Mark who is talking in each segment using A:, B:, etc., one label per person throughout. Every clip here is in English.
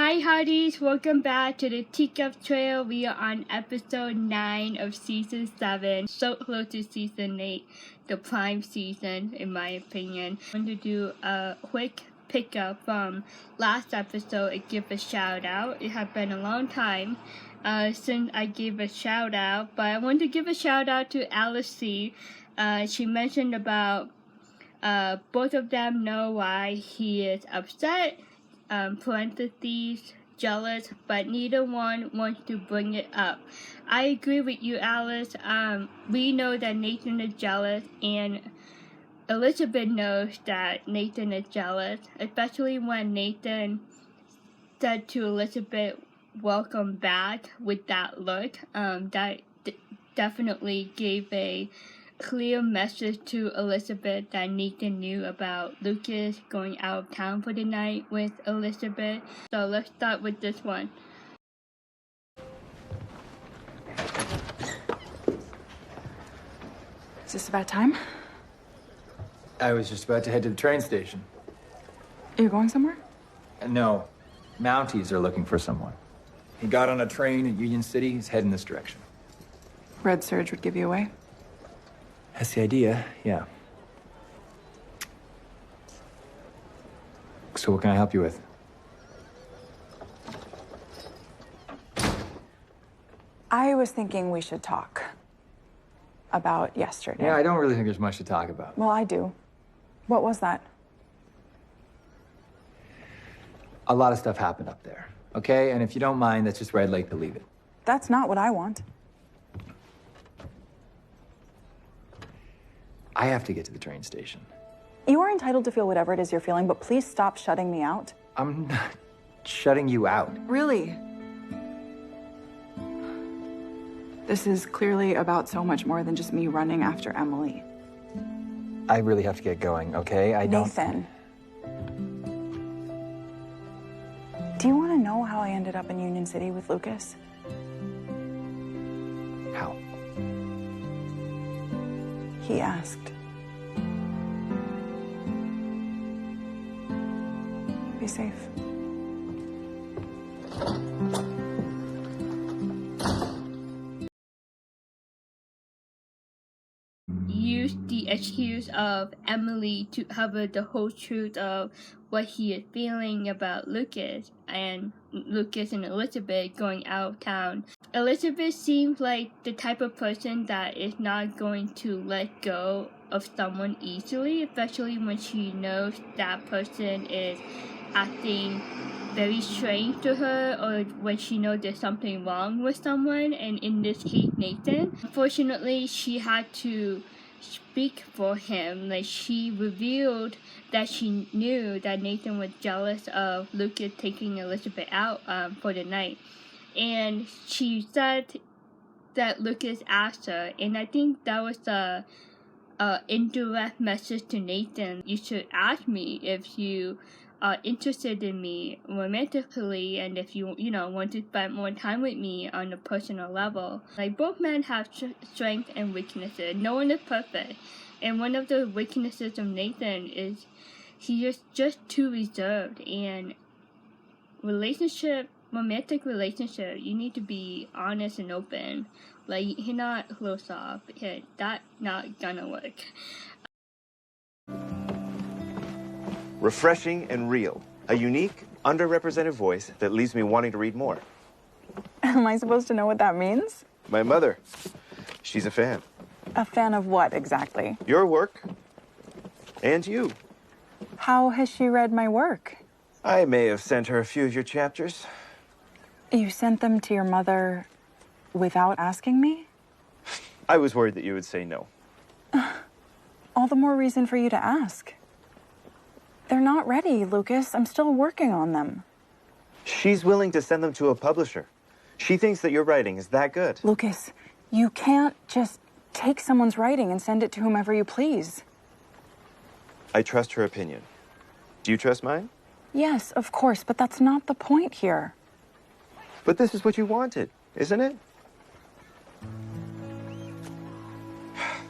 A: Hi hearties, welcome back to the Teacup Trail. We are on episode 9 of season 7, so close to season 8, the prime season in my opinion. I want to do a quick pickup from last episode and give a shout out. It has been a long time since I gave a shout out, but I want to give a shout out to Alice C. She mentioned about both of them know why he is upset, parentheses, jealous, but neither one wants to bring it up. I agree with you, Alice. We know that Nathan is jealous, and Elizabeth knows that Nathan is jealous, especially when Nathan said to Elizabeth, welcome back, with that look. That definitely gave a clear message to Elizabeth that Nathan knew about Lucas going out of town for the night with Elizabeth. So let's start with this one.
B: Is this about time?
C: I was just about to head to the train station.
B: You're going somewhere?
C: No, Mounties are looking for someone. He got on a train at Union City. He's heading this direction.
B: Red Surge would give you away?
C: That's the idea, yeah. So what can I help you with?
B: I was thinking we should talk about yesterday.
C: Yeah, I don't really think there's much to talk about.
B: Well, I do. What was that?
C: A lot of stuff happened up there, okay? And if you don't mind, that's just where I'd like to leave it.
B: That's not what I want.
C: I have to get to the train station.
B: You are entitled to feel whatever it is you're feeling, but please stop shutting me out.
C: I'm not shutting you out.
B: Really? This is clearly about so much more than just me running after Emily.
C: I really have to get going, okay?
B: Nathan. Do you want to know how I ended up in Union City with Lucas?
C: How?
B: He asked. Be safe.
A: Use the excuse of Emily to cover the whole truth of what he is feeling about Lucas and Elizabeth going out of town. Elizabeth seems like the type of person that is not going to let go of someone easily, especially when she knows that person is acting very strange to her, or when she knows there's something wrong with someone, and in this case Nathan. Unfortunately, she had to speak for him. Like, she revealed that she knew that Nathan was jealous of Lucas taking Elizabeth out for the night, and she said that Lucas asked her, and I think that was a indirect message to Nathan. You should ask me if you are interested in me romantically, and if you want to spend more time with me on a personal level. Like, both men have strengths and weaknesses. No one is perfect, and one of the weaknesses of Nathan is he's just too reserved. And romantic relationship, you need to be honest and open. Like, you're not close off. Yeah, that's not gonna work.
D: Refreshing and real. A unique, underrepresented voice that leaves me wanting to read more.
B: Am I supposed to know what that means?
D: My mother, she's a fan.
B: A fan of what, exactly?
D: Your work, and you.
B: How has she read my work?
D: I may have sent her a few of your chapters.
B: You sent them to your mother without asking me?
D: I was worried that you would say no.
B: All the more reason for you to ask. They're not ready, Lucas. I'm still working on them.
D: She's willing to send them to a publisher. She thinks that your writing is that good.
B: Lucas, you can't just take someone's writing and send it to whomever you please.
D: I trust her opinion. Do you trust mine?
B: Yes, of course, but that's not the point here.
D: But this is what you wanted, isn't it?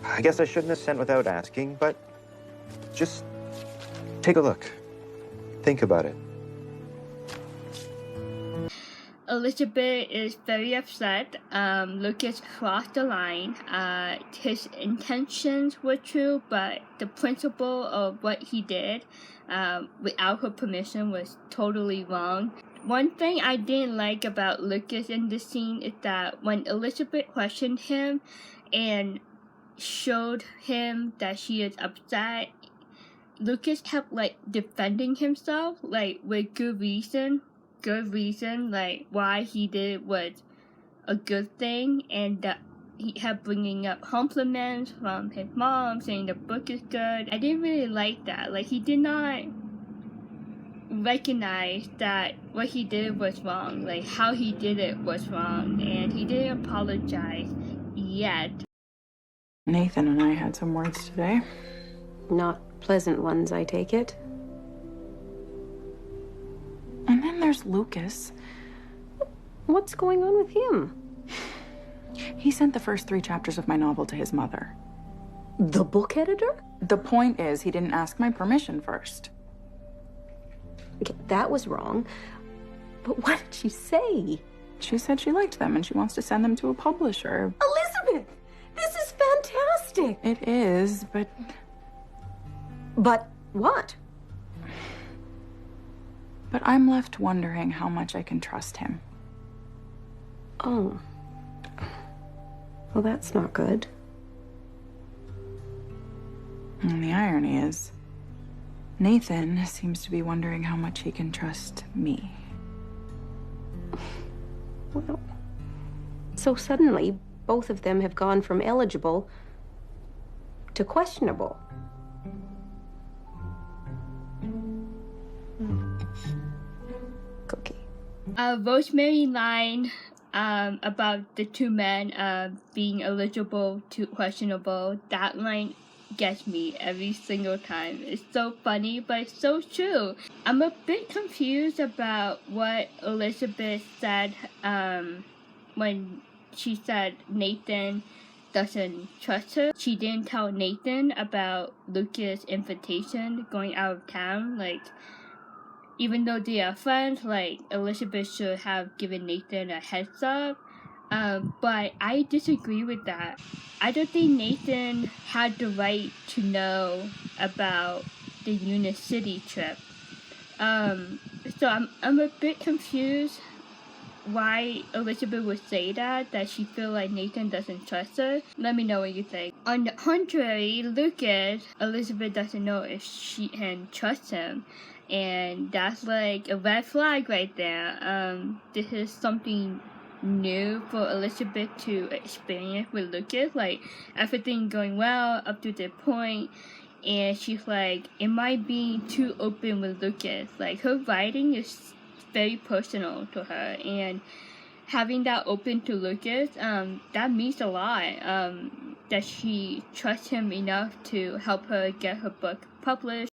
D: I guess I shouldn't have sent without asking, but just take a look. Think about it.
A: Elizabeth is very upset. Lucas crossed the line. His intentions were true, but the principle of what he did without her permission was totally wrong. One thing I didn't like about Lucas in this scene is that when Elizabeth questioned him and showed him that she is upset, Lucas kept defending himself with good reason, why he did it was a good thing, and that he kept bringing up compliments from his mom saying the book is good. I didn't really like that. He did not recognize that what he did was wrong, how he did it was wrong, and he didn't apologize yet.
B: Nathan and I had some words today.
E: Not pleasant ones, I take it.
B: And then there's Lucas.
E: What's going on with him?
B: He sent the first 3 chapters of my novel to his mother.
E: The book editor?
B: The point is, he didn't ask my permission first.
E: Okay, that was wrong. But what did she say?
B: She said she liked them and she wants to send them to a publisher.
E: Elizabeth! This is fantastic!
B: It is, but...
E: But what?
B: But I'm left wondering how much I can trust him.
E: Oh. Well, that's not good.
B: And the irony is, Nathan seems to be wondering how much he can trust me.
E: Well, so suddenly, both of them have gone from eligible to questionable. Cookie.
A: Rosemary line about the 2 men being eligible to questionable, that line gets me every single time. It's so funny, but it's so true. I'm a bit confused about what Elizabeth said when she said Nathan doesn't trust her. She didn't tell Nathan about Lucas' invitation going out of town. Even though they are friends, Elizabeth should have given Nathan a heads up. But I disagree with that. I don't think Nathan had the right to know about the Unit City trip. So I'm a bit confused why Elizabeth would say that she feel like Nathan doesn't trust her. Let me know what you think. On the contrary, Lucas, Elizabeth doesn't know if she can trust him. And that's a red flag right there. This is something new for Elizabeth to experience with Lucas. Everything going well up to the point, and she's am I being too open with Lucas? Her writing is very personal to her, and having that open to Lucas, that means a lot. That she trusts him enough to help her get her book published.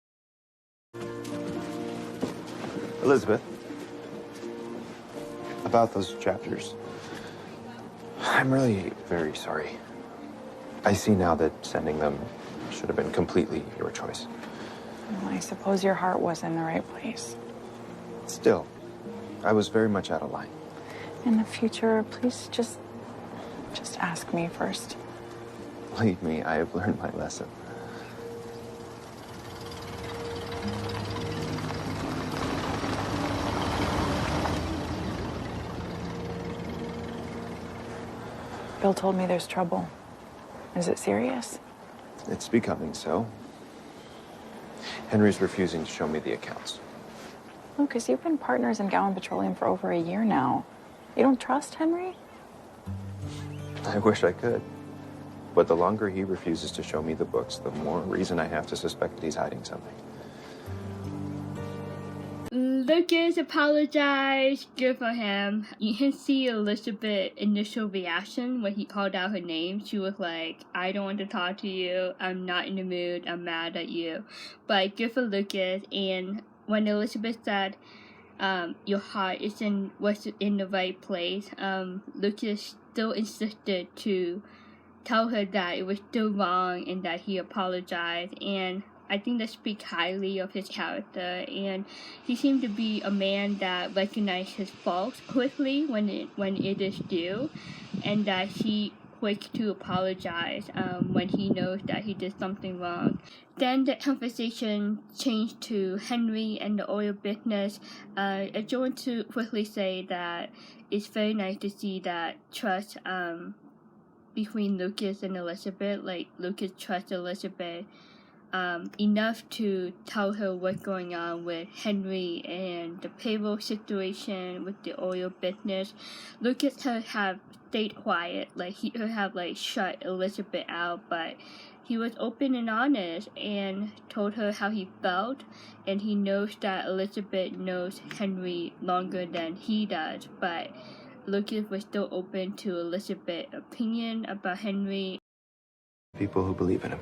D: Elizabeth, about those chapters, I'm really very sorry. I see now that sending them should have been completely your choice.
B: Well, I suppose your heart was in the right place.
D: Still, I was very much out of line.
B: In the future, please just ask me first.
D: Believe me, I have learned my lesson.
B: Bill told me there's trouble. Is it serious?
D: It's becoming so. Henry's refusing to show me the accounts.
B: Lucas, you've been partners in Gowan Petroleum for over a year now. You don't trust Henry?
D: I wish I could. But the longer he refuses to show me the books, the more reason I have to suspect that he's hiding something.
A: Lucas apologized. Good for him. You can see Elizabeth's initial reaction when he called out her name. She was like, I don't want to talk to you. I'm not in the mood. I'm mad at you. But good for Lucas. And when Elizabeth said, your heart was in the right place, Lucas still insisted to tell her that it was still wrong and that he apologized. And I think that speaks highly of his character, and he seemed to be a man that recognized his faults quickly when it is due, and that he quick to apologize when he knows that he did something wrong. Then the conversation changed to Henry and the oil business. I just want to quickly say that it's very nice to see that trust between Lucas and Elizabeth. Like, Lucas trusts Elizabeth enough to tell her what's going on with Henry and the payroll situation with the oil business. Lucas could have stayed quiet, like he could have shut Elizabeth out, but he was open and honest and told her how he felt, and he knows that Elizabeth knows Henry longer than he does, but Lucas was still open to Elizabeth's opinion about Henry.
D: People who believe in him.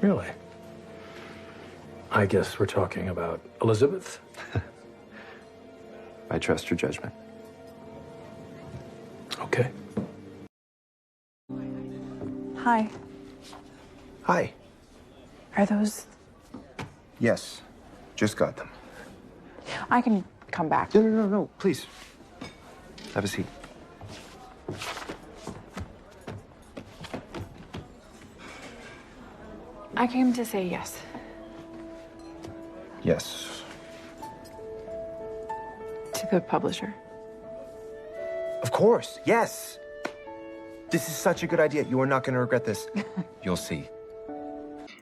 F: Really? I guess we're talking about Elizabeth?
D: I trust your judgment.
F: Okay.
B: Hi.
D: Hi.
B: Are those...
D: Yes, just got them.
B: I can come back.
D: No, please. Have a seat.
B: I came to say yes.
D: Yes.
B: To the publisher.
D: Of course, yes. This is such a good idea. You are not going to regret this. You'll see.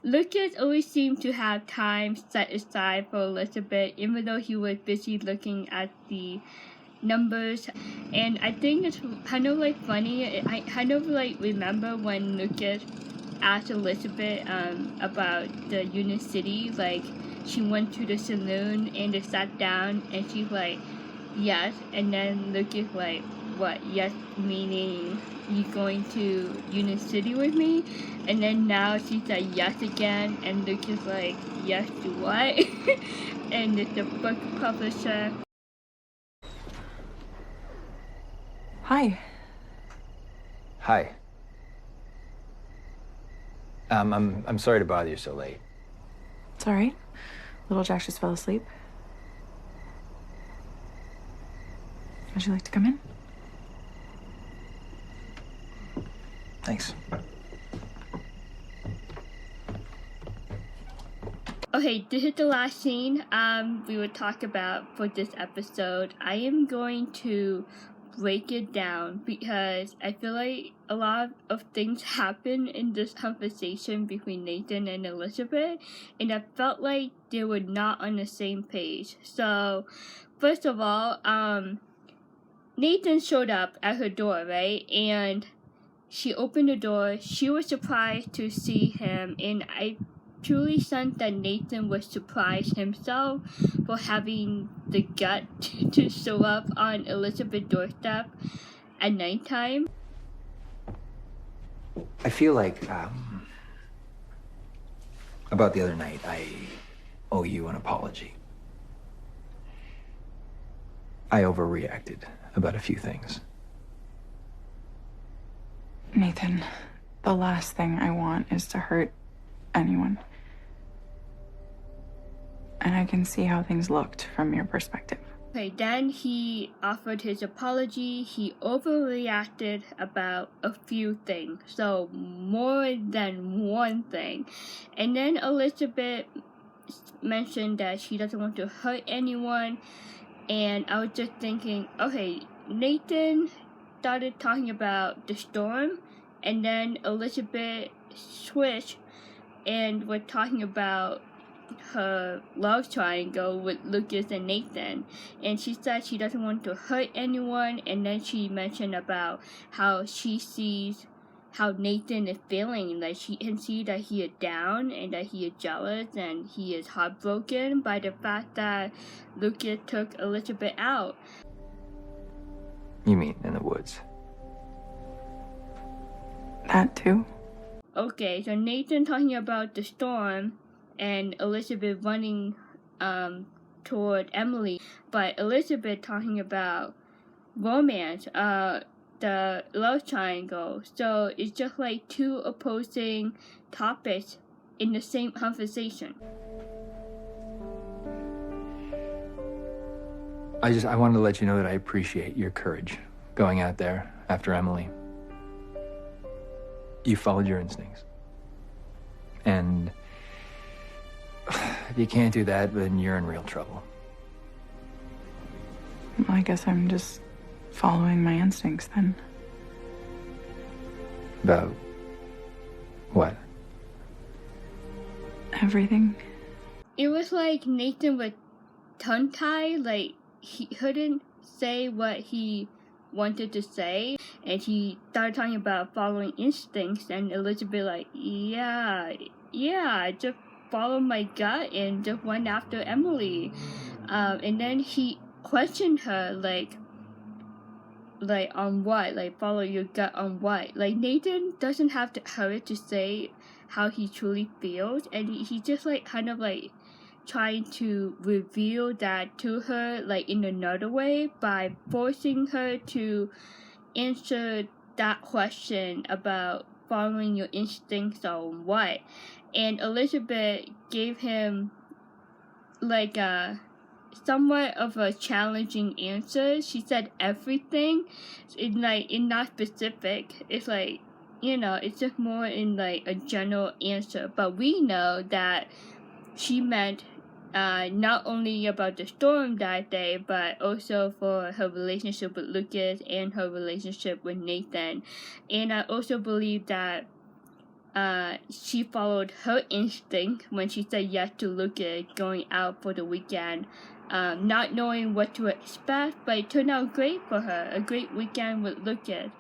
A: Lucas always seemed to have time set aside for Elizabeth, even though he was busy looking at the numbers. And I think it's kind of funny. I kind of remember when Lucas asked Elizabeth about the Unit City. She went to the saloon and they sat down, and she's like, yes. And then Lucas what? Yes, meaning you going to Unit City with me? And then now she said yes again, and Lucas yes to what? And it's the book publisher.
B: Hi.
C: Hi. I'm sorry to bother you so late.
B: It's all right. Little Jack just fell asleep. Would you like to come in?
C: Thanks.
A: Okay, this is the last scene we will talk about for this episode. I am going to break it down because I feel like a lot of things happen in this conversation between Nathan and Elizabeth, and I felt like they were not on the same page. So, first of all, Nathan showed up at her door, right? And she opened the door. She was surprised to see him, and I truly sensed that Nathan was surprised himself for having the gut to show up on Elizabeth's doorstep at nighttime.
C: I feel like, about the other night, I owe you an apology. I overreacted about a few things.
B: Nathan, the last thing I want is to hurt anyone. And I can see how things looked from your perspective.
A: Okay, then he offered his apology. He overreacted about a few things, so more than one thing. And then Elizabeth mentioned that she doesn't want to hurt anyone. And I was just thinking, okay, Nathan started talking about the storm, and then Elizabeth switched and was talking about her love triangle with Lucas and Nathan, and she said she doesn't want to hurt anyone, and then she mentioned about how she sees how Nathan is feeling, she can see that he is down and that he is jealous and he is heartbroken by the fact that Lucas took Elizabeth out.
C: You mean in the woods?
B: That too?
A: Okay, so Nathan talking about the storm and Elizabeth running toward Emily, but Elizabeth talking about romance, the love triangle. So it's just two opposing topics in the same conversation.
C: I wanted to let you know that I appreciate your courage going out there after Emily. You followed your instincts. And if you can't do that, then you're in real trouble.
B: Well, I guess I'm just following my instincts then.
C: About what?
B: Everything.
A: It was like Nathan was tongue-tied, like he couldn't say what he wanted to say, and he started talking about following instincts, and Elizabeth like, yeah, just follow my gut and just went after Emily. And then he questioned her like on what? Like follow your gut on what? Like Nathan doesn't have the courage to say how he truly feels, and he just like kind of like trying to reveal that to her like in another way by forcing her to answer that question about following your instincts on what. And Elizabeth gave him like a somewhat of a challenging answer. She said everything in not specific. It's like, you know, it's just more in like a general answer, but we know that she meant not only about the storm that day, but also for her relationship with Lucas and her relationship with Nathan. And I also believe that she followed her instinct when she said yes to Lucas going out for the weekend, not knowing what to expect, but it turned out great for her, a great weekend with Lucas.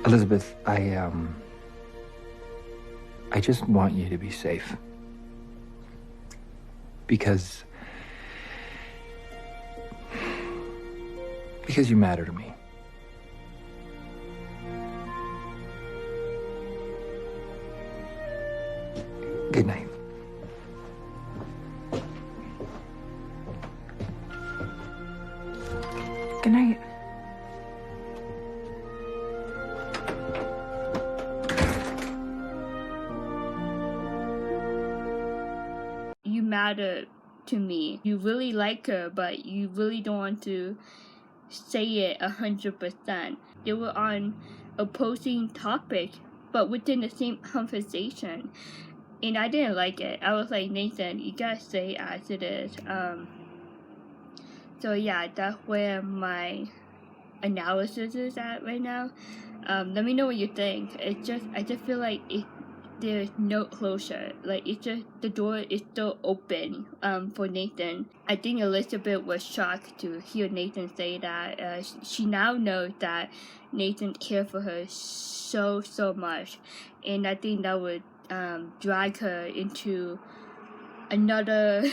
C: Elizabeth, I just want you to be safe. Because you matter to me. Good night.
B: Good night.
A: You matter to me. You really like her, but you really don't want to say it 100%. They were on opposing topics, but within the same conversation. And I didn't like it. I was like, Nathan, you gotta say it as it is. So yeah, that's where my analysis is at right now. Let me know what you think. I just feel like there's no closure. Like it's just the door is still open for Nathan. I think Elizabeth was shocked to hear Nathan say that. She now knows that Nathan cared for her so much, and I think that would drag her into another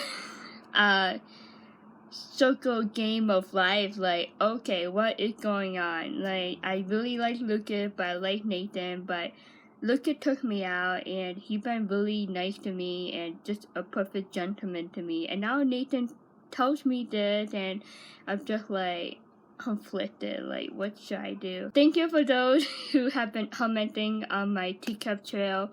A: circle game of life. Like, okay, what is going on? Like, I really like Lucas, but I like Nathan, but Lucas took me out, and he been really nice to me and just a perfect gentleman to me. And now Nathan tells me this, and I'm just like conflicted. Like, what should I do? Thank you for those who have been commenting on my Teacup Trail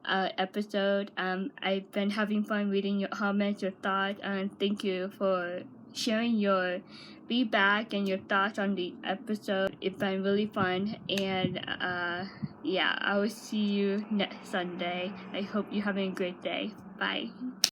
A: episode. I've been having fun reading your comments, your thoughts, and thank you for sharing your feedback and your thoughts on the episode. It's been really fun, and yeah, I will see you next Sunday. I hope you're having a great day. Bye.